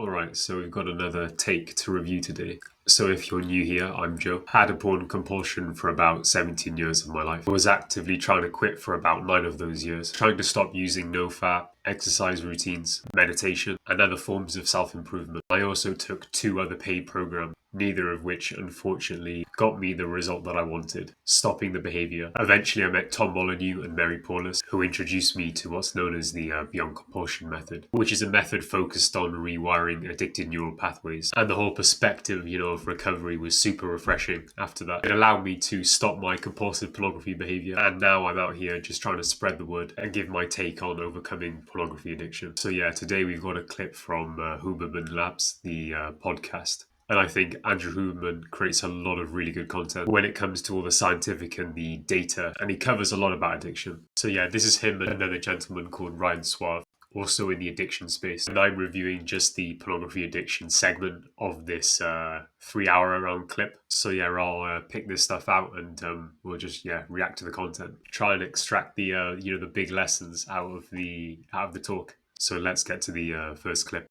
Alright, so we've got another take to review today. So if you're new here, I'm Joe. Had a porn compulsion for about 17 years of my life. I was actively trying to quit for about 9 of those years, trying to stop using no-fap, exercise routines, meditation, and other forms of self-improvement. I also took 2 other paid programs, neither of which unfortunately got me the result that I wanted, stopping the behavior. Eventually I met Tom Molyneux and Mary Paulus, who introduced me to what's known as the Beyond Compulsion method, which is a method focused on rewiring addicted neural pathways. And the whole perspective, of recovery was super refreshing after that. It allowed me to stop my compulsive pornography behavior, and now I'm out here just trying to spread the word and give my take on overcoming pornography addiction. So yeah, today we've got a clip from Huberman Labs, the podcast. And I think Andrew Huberman creates a lot of really good content when it comes to all the scientific and the data, and he covers a lot about addiction. So yeah, this is him and another gentleman called Ryan Soave, also in the addiction space. And I'm reviewing just the pornography addiction segment of this 3-hour around clip. So yeah, I'll pick this stuff out and we'll just react to the content, try and extract the the big lessons out of the talk. So let's get to the first clip.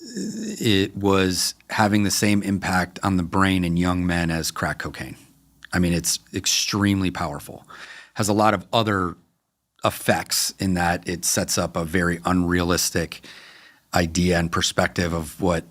It was having the same impact on the brain in young men as crack cocaine. I mean, it's extremely powerful. Has a lot of other effects in that it sets up a very unrealistic idea and perspective of what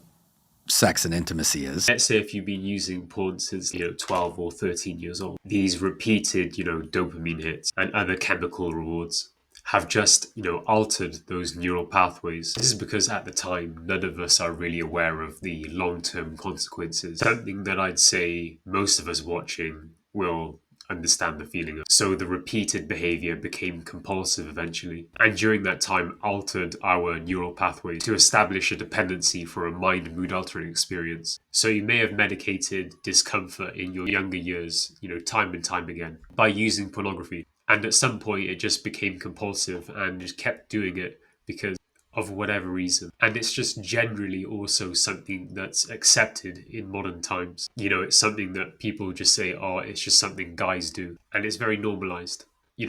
sex and intimacy is. Let's say if you've been using porn since 12 or 13 years old, these repeated dopamine hits and other chemical rewards have just altered those neural pathways. This is because at the time none of us are really aware of the long-term consequences. Something that I'd say most of us watching will understand the feeling of. So the repeated behavior became compulsive eventually, and during that time altered our neural pathways to establish a dependency for a mind mood altering experience. So you may have medicated discomfort in your younger years, time and time again by using pornography. And at some point it just became compulsive and just kept doing it because of whatever reason. And it's just generally also something that's accepted in modern times. It's something that people just say, oh, it's just something guys do. And it's very normalized.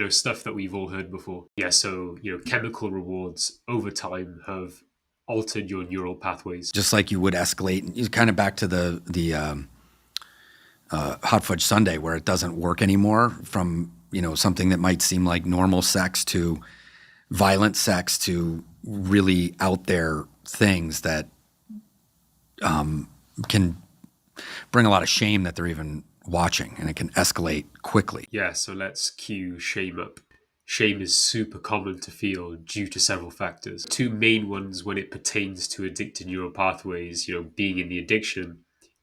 Stuff that we've all heard before. Yeah, so, chemical rewards over time have altered your neural pathways. Just like you would escalate, you kind of back to the hot fudge sundae where it doesn't work anymore from, something that might seem like normal sex to violent sex to really out there things that can bring a lot of shame that they're even watching, and it can escalate quickly. Yeah, so let's cue shame up. Shame is super common to feel due to several factors. 2 main ones when it pertains to addicted neural pathways, being in the addiction,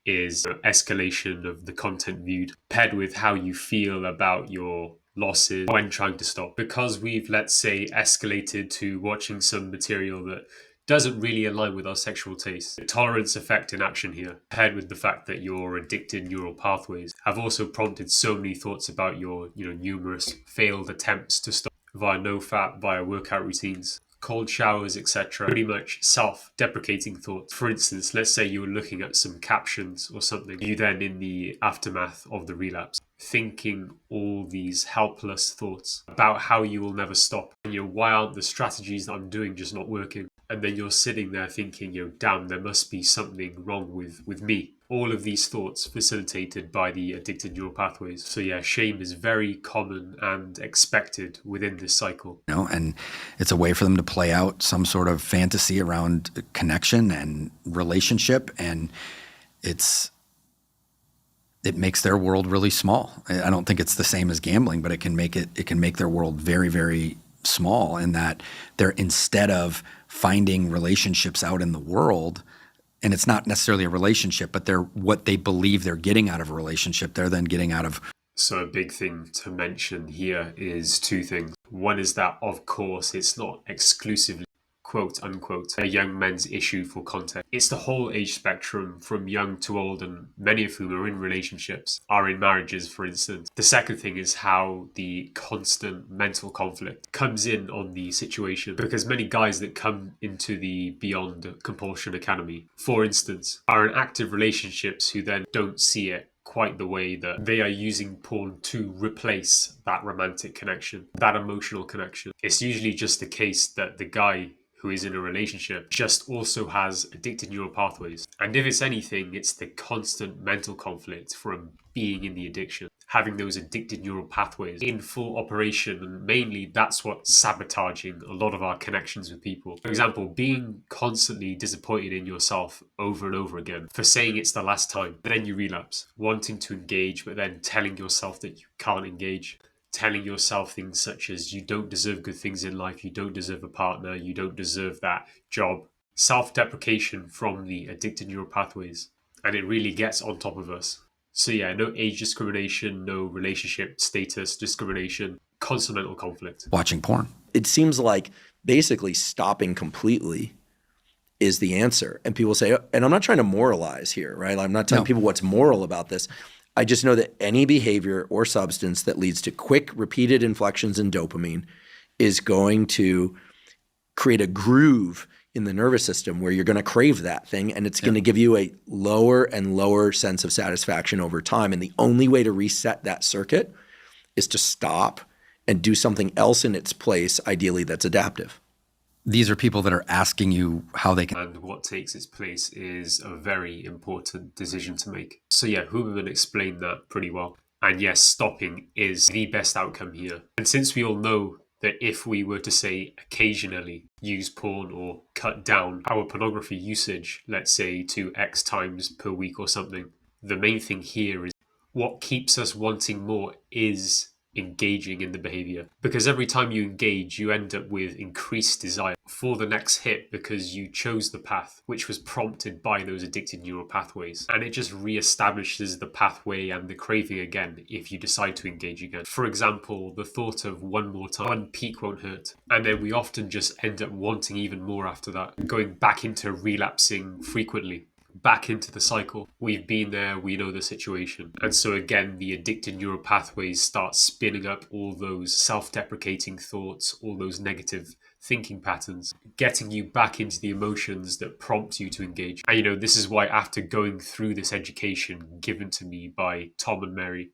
is escalation of the content viewed, paired with how you feel about your losses when trying to stop. Because we've, let's say, escalated to watching some material that doesn't really align with our sexual tastes. The tolerance effect in action here, paired with the fact that your addicted neural pathways have also prompted so many thoughts about your, numerous failed attempts to stop via no-fap, via workout routines, cold showers, etc. Pretty much self-deprecating thoughts. For instance, let's say you were looking at some captions or something, you then in the aftermath of the relapse, thinking all these helpless thoughts about how you will never stop. And why aren't the strategies that I'm doing just not working? And then you're sitting there thinking, damn, there must be something wrong with me. All of these thoughts facilitated by the addicted neural pathways. So yeah, shame is very common and expected within this cycle. And it's a way for them to play out some sort of fantasy around connection and relationship, and it makes their world really small. I don't think it's the same as gambling, but it can make their world very, very small, in that they're, instead of finding relationships out in the world, and it's not necessarily a relationship, but they're what they believe they're getting out of a relationship, they're then getting out of. So a big thing to mention here is 2 things. One is that, of course, it's not exclusively quote unquote a young men's issue for content. It's the whole age spectrum from young to old, and many of whom are in relationships, are in marriages, for instance. The second thing is how the constant mental conflict comes in on the situation, because many guys that come into the Beyond Compulsion Academy, for instance, are in active relationships who then don't see it quite the way that they are using porn to replace that romantic connection, that emotional connection. It's usually just the case that the guy who is in a relationship just also has addicted neural pathways. And if it's anything, it's the constant mental conflict from being in the addiction, having those addicted neural pathways in full operation. And mainly that's what's sabotaging a lot of our connections with people. For example, being constantly disappointed in yourself over and over again for saying it's the last time, but then you relapse, wanting to engage, but then telling yourself that you can't engage. Telling yourself things such as you don't deserve good things in life, you don't deserve a partner, you don't deserve that job. Self-deprecation from the addicted neural pathways. And it really gets on top of us. So yeah, no age discrimination, no relationship status discrimination, constant mental conflict. Watching porn. It seems like basically stopping completely is the answer. And people say, and I'm not trying to moralize here, right? I'm not telling people what's moral about this. I just know that any behavior or substance that leads to quick, repeated inflections in dopamine is going to create a groove in the nervous system where you're going to crave that thing, and it's going to give you a lower and lower sense of satisfaction over time. And the only way to reset that circuit is to stop and do something else in its place, ideally that's adaptive. These are people that are asking you how they can. And what takes its place is a very important decision to make. So yeah, Huberman explained that pretty well. And yes, stopping is the best outcome here. And since we all know that if we were to say occasionally use porn or cut down our pornography usage, let's say to X times per week or something, the main thing here is what keeps us wanting more is engaging in the behavior. Because every time you engage, you end up with increased desire for the next hit because you chose the path which was prompted by those addicted neural pathways. And it just reestablishes the pathway and the craving again if you decide to engage again. For example, the thought of one more time, one peak won't hurt. And then we often just end up wanting even more after that, going back into relapsing frequently. Back into the cycle. We've been there, we know the situation. And so again, the addicted neural pathways start spinning up all those self-deprecating thoughts, all those negative thinking patterns, getting you back into the emotions that prompt you to engage. And this is why after going through this education given to me by Tom and Mary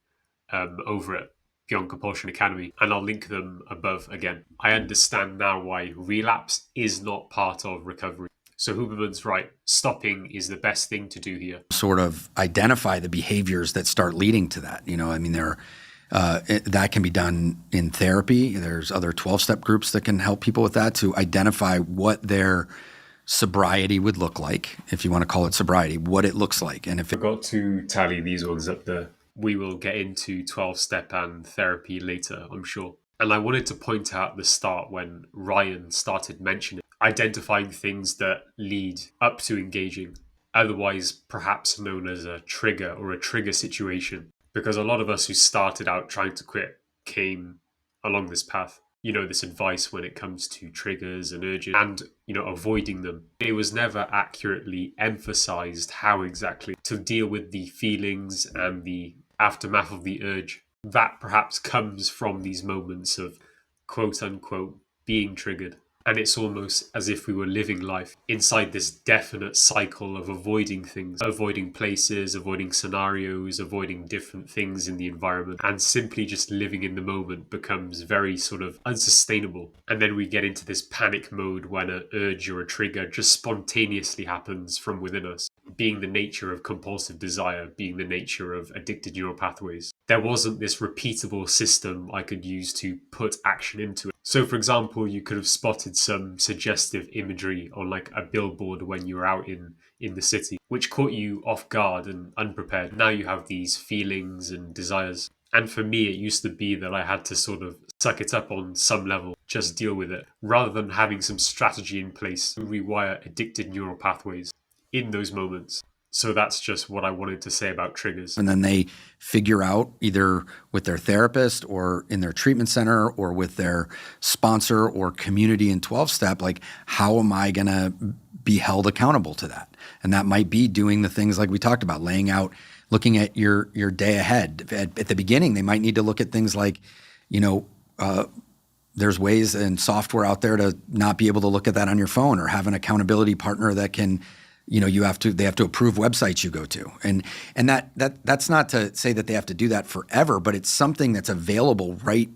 over at Beyond Compulsion Academy, and I'll link them above again, I understand now why relapse is not part of recovery. So Huberman's right. Stopping is the best thing to do here. Sort of identify the behaviors that start leading to that. That can be done in therapy. There's other 12-step groups that can help people with that to identify what their sobriety would look like, if you want to call it sobriety, what it looks like. And if I forgot to tally these ones up there. We will get into 12-step and therapy later, I'm sure. And I wanted to point out at the start when Ryan started mentioning identifying things that lead up to engaging, otherwise perhaps known as a trigger or a trigger situation. Because a lot of us who started out trying to quit came along this path. This advice when it comes to triggers and urges and, avoiding them. It was never accurately emphasized how exactly to deal with the feelings and the aftermath of the urge. That perhaps comes from these moments of quote unquote being triggered. And it's almost as if we were living life inside this definite cycle of avoiding things, avoiding places, avoiding scenarios, avoiding different things in the environment. And simply just living in the moment becomes very sort of unsustainable. And then we get into this panic mode when an urge or a trigger just spontaneously happens from within us. Being the nature of compulsive desire, being the nature of addicted neural pathways. There wasn't this repeatable system I could use to put action into it. So for example, you could have spotted some suggestive imagery on like a billboard when you were out in the city, which caught you off guard and unprepared. Now you have these feelings and desires. And for me, it used to be that I had to sort of suck it up on some level, just deal with it, rather than having some strategy in place to rewire addicted neural pathways in those moments. So that's just what I wanted to say about triggers. And then they figure out either with their therapist or in their treatment center or with their sponsor or community in 12-step, like, how am I going to be held accountable to that? And that might be doing the things like we talked about, laying out, looking at your day ahead. At the beginning, they might need to look at things like, there's ways and software out there to not be able to look at that on your phone, or have an accountability partner that can they have to approve websites you go to. And that's not to say that they have to do that forever, but it's something that's available right,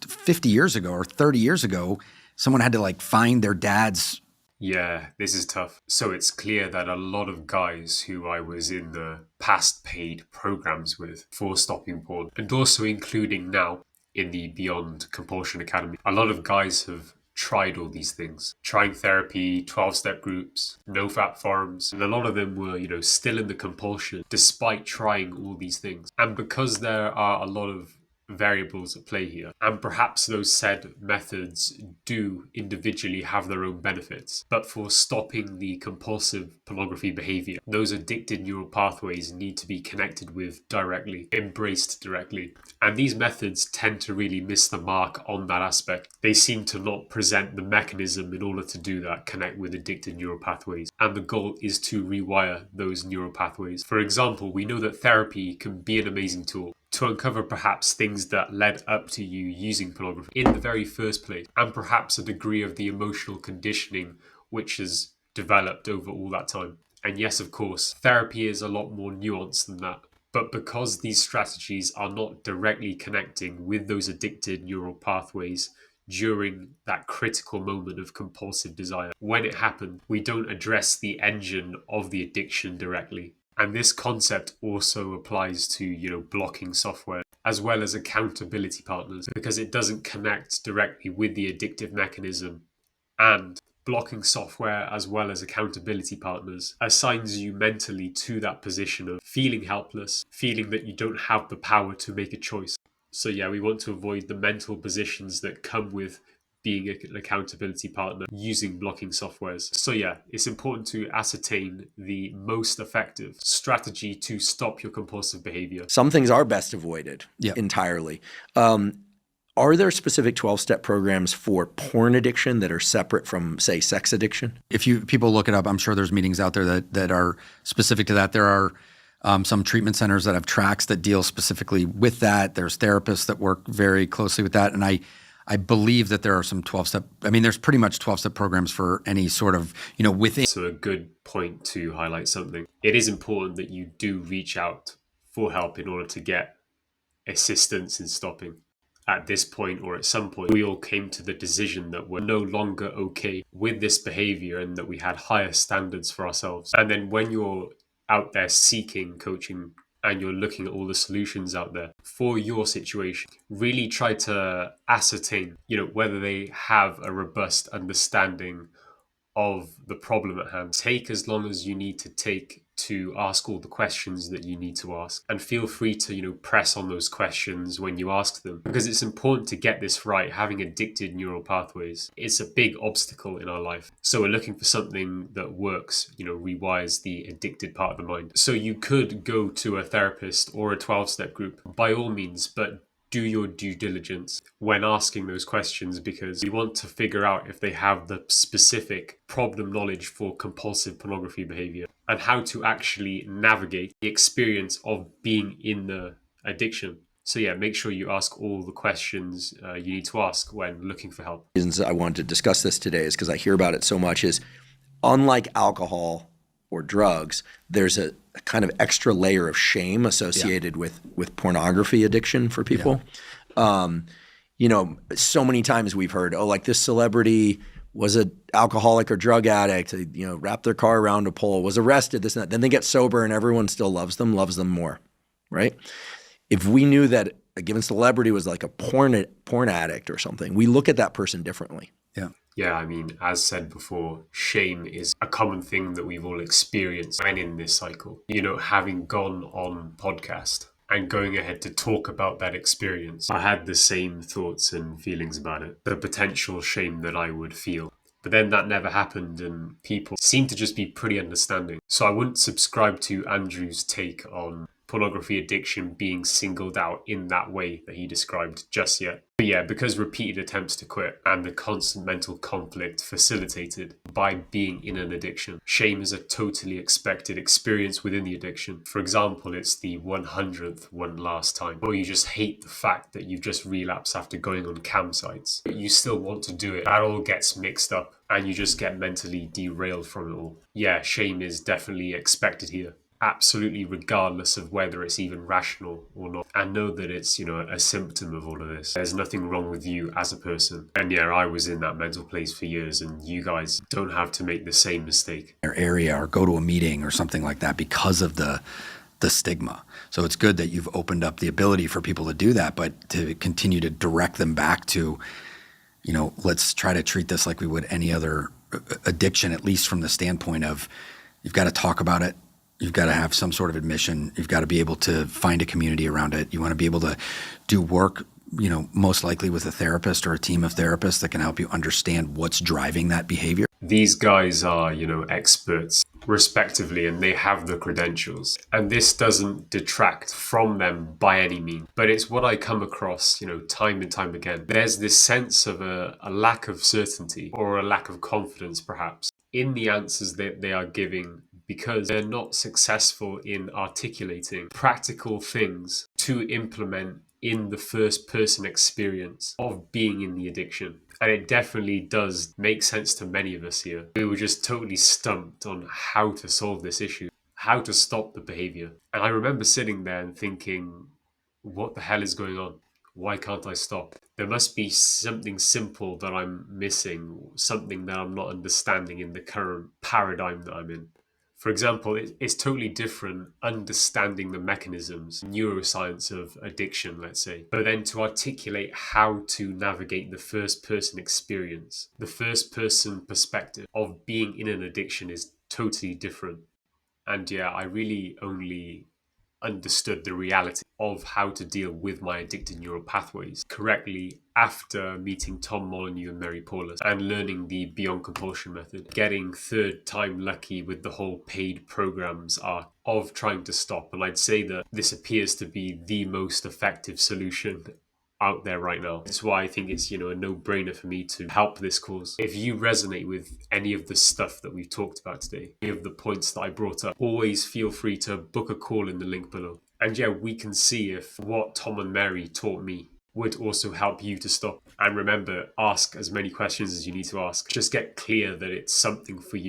50 years ago or 30 years ago, someone had to like find their dad's. Yeah, this is tough. So it's clear that a lot of guys who I was in the past paid programs with for stopping porn, and also including now in the Beyond Compulsion Academy, a lot of guys have tried all these things, trying therapy, 12-step groups, no-fap forums, and a lot of them were, still in the compulsion despite trying all these things. And because there are a lot of variables at play here, and perhaps those said methods do individually have their own benefits, but for stopping the compulsive pornography behavior, those addicted neural pathways need to be connected with directly, embraced directly. And these methods tend to really miss the mark on that aspect. They seem to not present the mechanism in order to do that, connect with addicted neural pathways. And the goal is to rewire those neural pathways. For example, we know that therapy can be an amazing tool to uncover perhaps things that led up to you using pornography in the very first place, and perhaps a degree of the emotional conditioning which has developed over all that time. And yes, of course, therapy is a lot more nuanced than that. But because these strategies are not directly connecting with those addicted neural pathways during that critical moment of compulsive desire, when it happened, we don't address the engine of the addiction directly. And this concept also applies to, blocking software as well as accountability partners, because it doesn't connect directly with the addictive mechanism. And blocking software as well as accountability partners assigns you mentally to that position of feeling helpless, feeling that you don't have the power to make a choice. So yeah, we want to avoid the mental positions that come with being an accountability partner using blocking softwares. So yeah, it's important to ascertain the most effective strategy to stop your compulsive behavior. Some things are best avoided entirely. Are there specific 12-step programs for porn addiction that are separate from, say, sex addiction? If people look it up, I'm sure there's meetings out there that are specific to that. There are some treatment centers that have tracks that deal specifically with that. There's therapists that work very closely with that. And I believe that there are some 12-step, there's pretty much 12-step programs for any sort of, within. So a good point to highlight something. It is important that you do reach out for help in order to get assistance in stopping. At this point or at some point, we all came to the decision that we're no longer okay with this behavior and that we had higher standards for ourselves. And then when you're out there seeking coaching and you're looking at all the solutions out there for your situation, really try to ascertain, whether they have a robust understanding of the problem at hand. Take as long as you need to take to ask all the questions that you need to ask, and feel free to press on those questions when you ask them, because it's important to get this right. Having addicted neural pathways, it's a big obstacle in our life, so we're looking for something that works, rewires the addicted part of the mind. So you could go to a therapist or a 12-step group by all means, but do your due diligence when asking those questions, because you want to figure out if they have the specific problem knowledge for compulsive pornography behavior and how to actually navigate the experience of being in the addiction. So yeah, make sure you ask all the questions you need to ask when looking for help. The reasons I wanted to discuss this today is because I hear about it so much. Is unlike alcohol or drugs, there's a kind of extra layer of shame associated with pornography addiction for people. So many times we've heard, like this celebrity was an alcoholic or drug addict, wrapped their car around a pole, was arrested, this and that. Then they get sober and everyone still loves them more, right? If we knew that a given celebrity was like a porn addict or something, we look at that person differently. Yeah, as said before, shame is a common thing that we've all experienced when in this cycle. Having gone on podcast and going ahead to talk about that experience, I had the same thoughts and feelings about it, the potential shame that I would feel. But then that never happened, and people seem to just be pretty understanding. So I wouldn't subscribe to Andrew's take on pornography addiction being singled out in that way that he described just yet. But yeah, because repeated attempts to quit and the constant mental conflict facilitated by being in an addiction, shame is a totally expected experience within the addiction. For example, it's the 100th one last time, or you just hate the fact that you've just relapsed after going on campsites. But you still want to do it. That all gets mixed up and you just get mentally derailed from it all. Yeah, shame is definitely expected here. Absolutely, regardless of whether it's even rational or not. And know that it's, a symptom of all of this. There's nothing wrong with you as a person. And yeah, I was in that mental place for years, and you guys don't have to make the same mistake. Area or go to a meeting or something like that because of the stigma. So it's good that you've opened up the ability for people to do that, but to continue to direct them back to, let's try to treat this like we would any other addiction, at least from the standpoint of you've got to talk about it. You've got to have some sort of admission. You've got to be able to find a community around it. You want to be able to do work, most likely with a therapist or a team of therapists that can help you understand what's driving that behavior. These guys are, experts respectively, and they have the credentials. And this doesn't detract from them by any means. But it's what I come across, time and time again. There's this sense of a lack of certainty or a lack of confidence, perhaps, in the answers that they are giving, because they're not successful in articulating practical things to implement in the first person experience of being in the addiction. And it definitely does make sense to many of us here. We were just totally stumped on how to solve this issue, how to stop the behavior. And I remember sitting there and thinking, what the hell is going on? Why can't I stop? There must be something simple that I'm missing, something that I'm not understanding in the current paradigm that I'm in. For example, it's totally different understanding the mechanisms, neuroscience of addiction, let's say, but then to articulate how to navigate the first person experience, the first person perspective of being in an addiction is totally different. And yeah, I really only understood the reality of how to deal with my addicted neural pathways correctly after meeting Tom Molyneux and Mary Paulus and learning the Beyond Compulsion method, getting third time lucky with the whole paid programs of trying to stop. And I'd say that this appears to be the most effective solution out there right now. That's why I think it's, a no-brainer for me to help this cause. If you resonate with any of the stuff that we've talked about today, any of the points that I brought up, always feel free to book a call in the link below. And yeah, we can see if what Tom and Mary taught me would also help you to stop. And remember, ask as many questions as you need to ask. Just get clear that it's something for you.